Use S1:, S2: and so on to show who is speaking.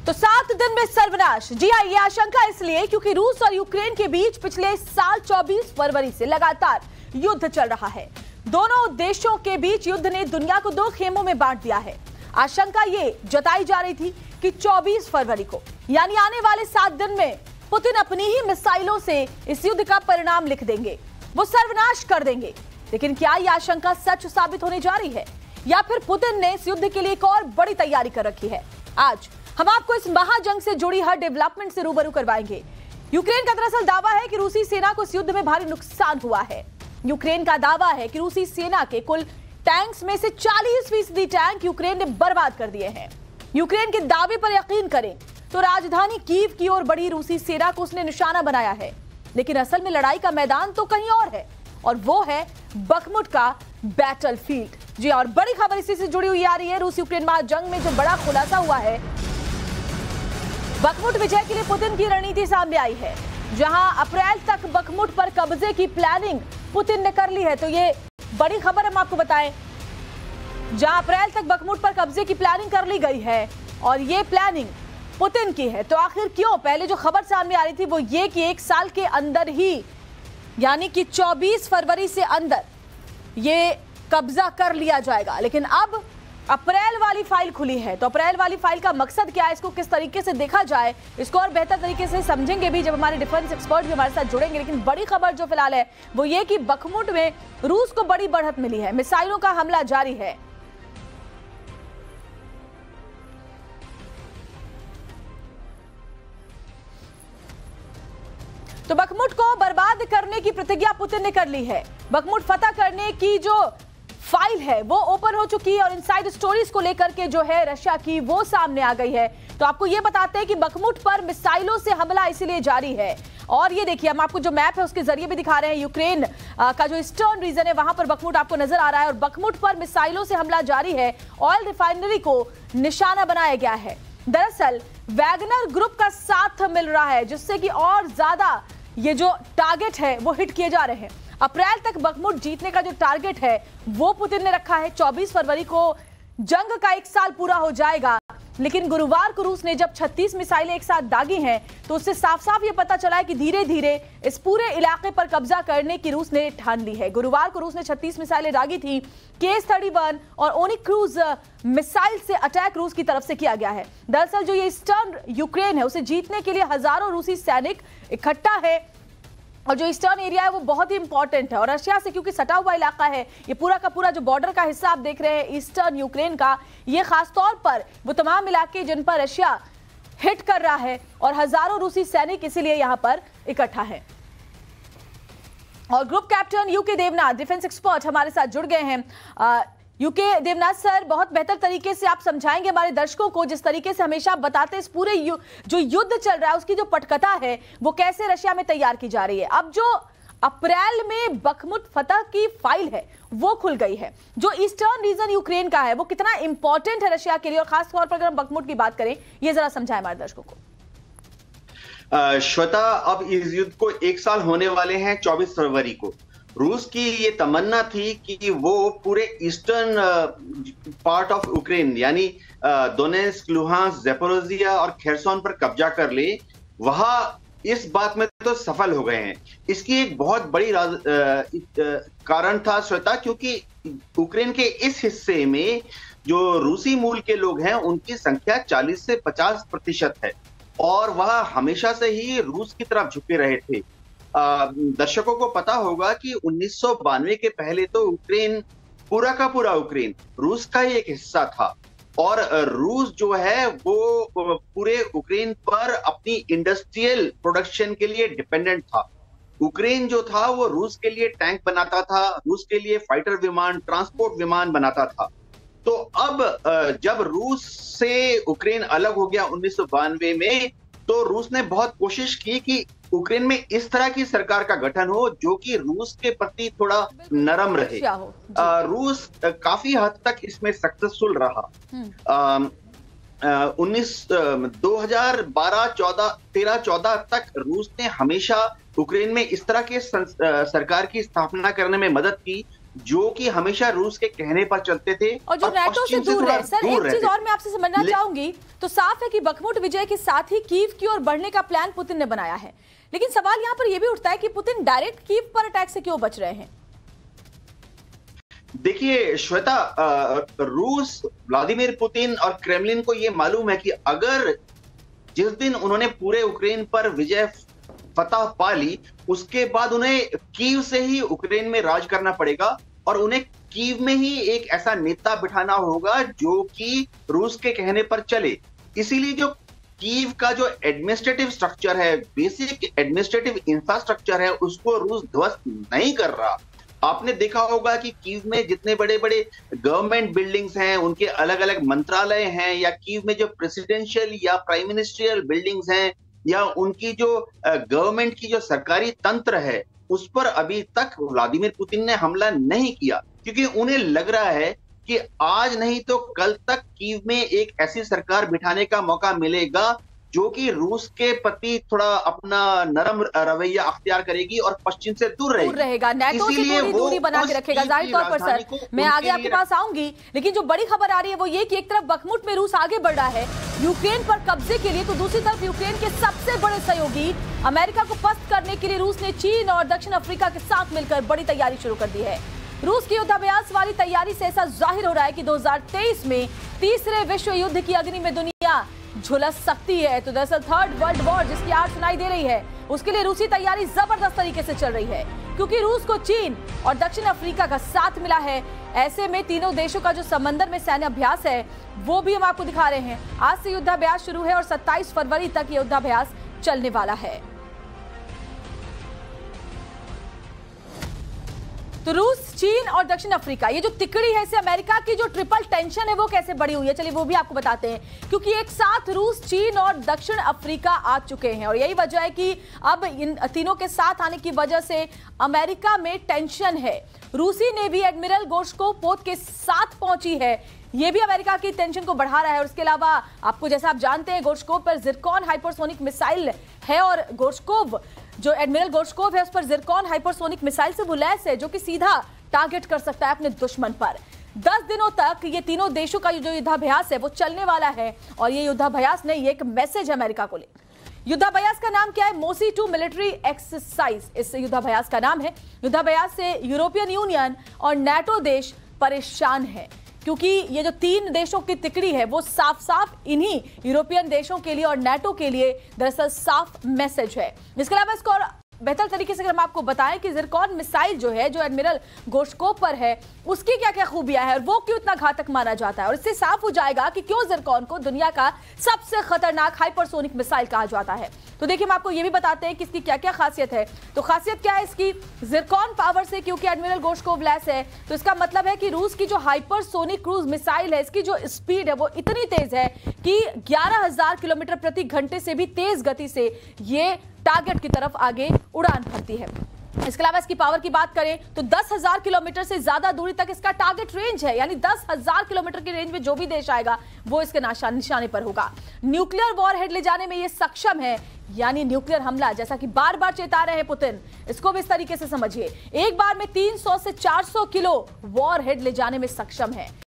S1: तो 7 दिन में सर्वनाश। जी हाँ, ये आशंका इसलिए क्योंकि रूस और यूक्रेन के बीच पिछले साल 24 फरवरी से लगातार युद्ध चल रहा है। दोनों देशों के बीच युद्ध ने दुनिया को 2 खेमों में बांट दिया है। आशंका ये जताई जा रही थी कि 24 फरवरी को यानी आने वाले 7 दिन में पुतिन अपनी ही मिसाइलों से इस युद्ध का परिणाम लिख देंगे, वो सर्वनाश कर देंगे। लेकिन क्या यह आशंका सच साबित होने जा रही है या फिर पुतिन ने इस युद्ध के लिए एक और बड़ी तैयारी कर रखी है? आज हम आपको इस महाजंग से जुड़ी हर डेवलपमेंट से रूबरू करवाएंगे। यूक्रेन का दरअसल दावा है कि रूसी सेना को इस युद्ध में भारी नुकसान हुआ है। यूक्रेन का दावा है कि रूसी सेना के कुल टैंक्स में से 40% टैंक यूक्रेन ने बर्बाद कर दिए हैं। यूक्रेन के दावे पर यकीन करें तो राजधानी कीव की ओर बढ़ी रूसी सेना को उसने निशाना बनाया है, लेकिन असल में लड़ाई का मैदान तो कहीं और है, और वो है बखमुट का बैटलफील्ड। जी, और बड़ी खबर इसी से जुड़ी हुई आ रही है। रूस यूक्रेन महाजंग में जो बड़ा खुलासा हुआ है, बखमुट विजय के लिए पुतिन की रणनीति सामने आई है। जहां अप्रैल तक बखमुट पर कब्जे की प्लानिंग पुतिन ने कर ली है, तो ये बड़ी खबर हम आपको बताएं। जहां अप्रैल तक बखमुट पर कब्जे की प्लानिंग कर ली गई है और ये प्लानिंग पुतिन की है, तो आखिर क्यों? पहले जो खबर सामने आ रही थी वो ये कि 1 साल के अंदर ही यानी कि 24 फरवरी से अंदर ये कब्जा कर लिया जाएगा, लेकिन अब अप्रैल वाली फाइल खुली है। तो अप्रैल वाली फाइल का मकसद क्या है, इसको किस तरीके से देखा जाए, इसको और बेहतर तरीके से समझेंगे भी जब हमारे डिफेंस एक्सपर्ट भी हमारे साथ जुड़ेंगे। लेकिन बड़ी खबर जो फिलहाल है वो ये कि बखमुट में रूस को बड़ी बढ़त मिली है, मिसाइलों का हमला जारी है। तो बखमुट को बर्बाद करने की प्रतिज्ञा पुतिन ने कर ली है। बखमुट फतह करने की जो फाइल है वो ओपन हो चुकी है और इनसाइड स्टोरीज को लेकर के जो है रशिया की वो सामने आ गई है। तो आपको ये बताते हैं कि बखमुट पर मिसाइलों से हमला इसीलिए जारी है। और ये देखिए, हम आपको जो मैप है उसके जरिए भी दिखा रहे हैं। यूक्रेन का जो ईस्टर्न रीजन है वहां पर बखमुट आपको नजर आ रहा है और बखमुट पर मिसाइलों से हमला जारी है। ऑयल रिफाइनरी को निशाना बनाया गया है। दरअसल वैगनर ग्रुप का साथ मिल रहा है, जिससे कि और ज्यादा ये जो टारगेट है वो हिट किए जा रहे हैं। अप्रैल तक बखमुट जीतने का जो टारगेट है वो पुतिन ने रखा है। 24 फरवरी को जंग का 1 साल पूरा हो जाएगा, लेकिन गुरुवार को रूस ने जब 36 मिसाइलें एक साथ दागी हैं तो उससे साफ साफ ये पता चला है कि धीरे धीरे इस पूरे इलाके पर कब्जा करने की रूस ने ठान ली है। गुरुवार को रूस ने 36 मिसाइलें दागी थी। KS-31 और ओनिक क्रूज मिसाइल से अटैक रूस की तरफ से किया गया है। दरअसल जो ये ईस्टर्न यूक्रेन है उसे जीतने के लिए हजारों रूसी सैनिक इकट्ठा है और जो ईस्टर्न एरिया है वो बहुत ही इंपॉर्टेंट है और रशिया से क्योंकि सटा हुआ इलाका है, ये पूरा का पूरा जो बॉर्डर का हिस्सा आप देख रहे हैं ईस्टर्न यूक्रेन का, ये खासतौर पर वो तमाम इलाके जिन पर रशिया हिट कर रहा है और हजारों रूसी सैनिक इसीलिए यहां पर इकट्ठा है। और group captain UK Devnath, defence expert हमारे साथ जुड़ गए हैं। यूके देवनाथ सर, बहुत बेहतर तरीके से आप समझाएंगे हमारे दर्शकों को, जिस तरीके से हमेशा आप बताते हैं इस पूरे जो युद्ध चल रहा है उसकी जो पटकथा है वो कैसे रशिया में तैयार की जा रही है। अब जो अप्रैल में बखमुट फतह की फाइल है वो खुल गई है। जो ईस्टर्न रीजन यूक्रेन का है वो कितना इंपॉर्टेंट है रशिया के लिए, और खासतौर पर अगर हम बखमुट की बात करें, ये जरा समझाएं हमारे दर्शकों को।
S2: श्वेता, अब इस युद्ध को 1 साल होने वाले हैं 24 फरवरी को। रूस की ये तमन्ना थी कि वो पूरे ईस्टर्न पार्ट ऑफ यूक्रेन यानी दोनेत्स्क, लुहांस्क, ज़ैपोरिज़िया और खेरसोन पर कब्जा कर ले। वहां इस बात में तो सफल हो गए हैं। इसकी एक बहुत बड़ी कारण था श्वेता, क्योंकि यूक्रेन के इस हिस्से में जो रूसी मूल के लोग हैं उनकी संख्या 40 से 50% है और वह हमेशा से ही रूस की तरफ झुके रहे थे। दर्शकों को पता होगा कि 1992 के पहले तो यूक्रेन, पूरा का पूरा यूक्रेन रूस का ही एक हिस्सा था और रूस जो है वो पूरे यूक्रेन पर अपनी इंडस्ट्रियल प्रोडक्शन के लिए डिपेंडेंट था। यूक्रेन जो था वो रूस के लिए टैंक बनाता था, रूस के लिए फाइटर विमान, ट्रांसपोर्ट विमान बनाता था। तो अब जब रूस से यूक्रेन अलग हो गया 1992 में, तो रूस ने बहुत कोशिश की कि यूक्रेन में इस तरह की सरकार का गठन हो जो कि रूस के प्रति थोड़ा नरम रहे। रूस काफी हद तक इसमें सक्सेसफुल रहा। 2012-13-14 तक रूस ने हमेशा यूक्रेन में इस तरह के सरकार की स्थापना करने में मदद की जो कि हमेशा रूस के कहने पर चलते थे
S1: और जो नाटो से दूर है। सर एक चीज और मैं आपसे समझना चाहूंगी, तो साफ है कि बखमुट विजय के साथ ही कीव की ओर बढ़ने का प्लान पुतिन ने बनाया है, लेकिन सवाल यहां पर यह भी उठता है कि पुतिन डायरेक्ट कीव पर अटैक से क्यों बच रहे हैं?
S2: देखिए श्वेता, रूस, व्लादिमीर पुतिन और क्रेमलिन को यह मालूम है कि अगर जिस दिन उन्होंने पूरे यूक्रेन पर विजय फतह पा ली, उसके बाद उन्हें कीव से ही यूक्रेन में राज करना पड़ेगा और उन्हें कीव में ही एक ऐसा नेता बिठाना होगा जो कि रूस के कहने पर चले। इसीलिए जो कीव का जो एडमिनिस्ट्रेटिव स्ट्रक्चर है, बेसिक एडमिनिस्ट्रेटिव इंफ्रास्ट्रक्चर है, उसको रूस ध्वस्त नहीं कर रहा। आपने देखा होगा कि कीव में जितने बड़े बड़े गवर्नमेंट बिल्डिंग्स हैं, उनके अलग अलग मंत्रालय हैं, या कीव में जो प्रेसिडेंशियल या प्राइम मिनिस्ट्रियल बिल्डिंग्स हैं, या उनकी जो गवर्नमेंट की जो सरकारी तंत्र है, उस पर अभी तक व्लादिमीर पुतिन ने हमला नहीं किया, क्योंकि उन्हें लग रहा है कि आज नहीं तो कल तक कीव में एक ऐसी सरकार बिठाने का मौका मिलेगा जो कि रूस के प्रति थोड़ा अपना नरम रवैया अख्तियार करेगी और पश्चिम से दूर
S1: रहेगा, नाटो से थोड़ी दूरी बना के रखेगा। जाहिर तौर पर सर मैं आगे आपके पास आऊंगी, लेकिन जो बड़ी खबर आ रही है वो ये कि एक तरफ बखमुट में रूस आगे बढ़ रहा है यूक्रेन पर कब्जे के लिए, तो दूसरी तरफ यूक्रेन के सबसे बड़े सहयोगी अमेरिका को पस्त करने के लिए रूस ने चीन और दक्षिण अफ्रीका के साथ मिलकर बड़ी तैयारी शुरू कर दी है। रूस की युद्धाभ्यास वाली तैयारी से ऐसा जाहिर हो रहा है कि 2023 में तीसरे विश्व युद्ध की अग्नि में दुनिया झुलस सकती है। तो दरअसल थर्ड वर्ल्ड वॉर जिसकी आग सुनाई दे रही है, उसके लिए रूसी तैयारी जबरदस्त तरीके से चल रही है, क्योंकि रूस को चीन और दक्षिण अफ्रीका का साथ मिला है। ऐसे में तीनों देशों का जो समंदर में सैन्य अभ्यास है वो भी हम आपको दिखा रहे हैं। आज से युद्धाभ्यास शुरू है और 27 फरवरी तक ये युद्धाभ्यास चलने वाला है। तो रूस, चीन और दक्षिण अफ्रीका, ये जो तिकड़ी है, इससे अमेरिका की जो ट्रिपल टेंशन है वो कैसे बढ़ी हुई है, चलिए वो भी आपको बताते हैं। क्योंकि एक साथ रूस, चीन और दक्षिण अफ्रीका आ चुके हैं और यही वजह है कि अब इन तीनों के साथ आने की वजह से अमेरिका में टेंशन है। रूसी नेवी एडमिरल गोर्शकोव पोत के साथ पहुंची है, ये भी अमेरिका की टेंशन को बढ़ा रहा है। और इसके अलावा आपको, जैसा आप जानते हैं, गोर्शकोव पर जिरकॉन हाइपरसोनिक मिसाइल है और गोर्शकोव जो एडमिरल गोर्शकोव है उस पर जिरकॉन हाइपरसोनिक मिसाइल से वो लैस है जो कि सीधा टारगेट कर सकता है अपने दुश्मन पर। 10 दिनों तक ये तीनों देशों का जो युद्धाभ्यास है वो चलने वाला है और ये युद्धाभ्यास नहीं, ये एक मैसेज है अमेरिका को लेकर। युद्धाभ्यास का नाम क्या है? मोसी 2 मिलिट्री एक्सरसाइज इस युद्धाभ्यास का नाम है। युद्धाभ्यास से यूरोपियन यूनियन और नाटो देश परेशान है, क्योंकि ये जो 3 देशों की तिकड़ी है वो साफ साफ इन्हीं यूरोपियन देशों के लिए और नाटो के लिए दरअसल साफ मैसेज है। इसके अलावा इसको और बेहतर तरीके से अगर हम आपको बताएं कि जिरकॉन मिसाइल जो है, जो एडमिरल गोर्शकोव पर है, उसकी क्या क्या खूबियां हैं और वो क्यों इतना घातक माना जाता है, और इससे साफ हो जाएगा कि क्यों जिरकॉन को दुनिया का सबसे खतरनाक हाइपरसोनिक मिसाइल कहा जाता है। तो देखिए, हम आपको ये भी बताते हैं कि इसकी क्या क्या खासियत है। तो खासियत क्या है इसकी? जिरकॉन पावर से क्योंकि एडमिरल गोर्शकोव लैस है, तो इसका मतलब है कि रूस की जो हाइपरसोनिक क्रूज मिसाइल है, इसकी जो स्पीड है वो इतनी तेज है कि 11,000 किलोमीटर प्रति घंटे से भी तेज गति से ये टारगेट की तरफ आगे उड़ान भरती है। इसके अलावा इसकी पावर की बात करें तो 10,000 किलोमीटर से ज्यादा दूरी तक इसका टारगेट रेंज है, यानी 10,000 किलोमीटर की रेंज में जो भी देश आएगा वो इसके निशाने पर होगा। न्यूक्लियर वॉरहेड ले जाने में ये सक्षम है, यानी न्यूक्लियर हमला, जैसा कि बार बार चेता रहे हैं पुतिन, इसको भी इस तरीके से समझिए, एक बार में 300 से 400 किलो वॉरहेड ले जाने में सक्षम है।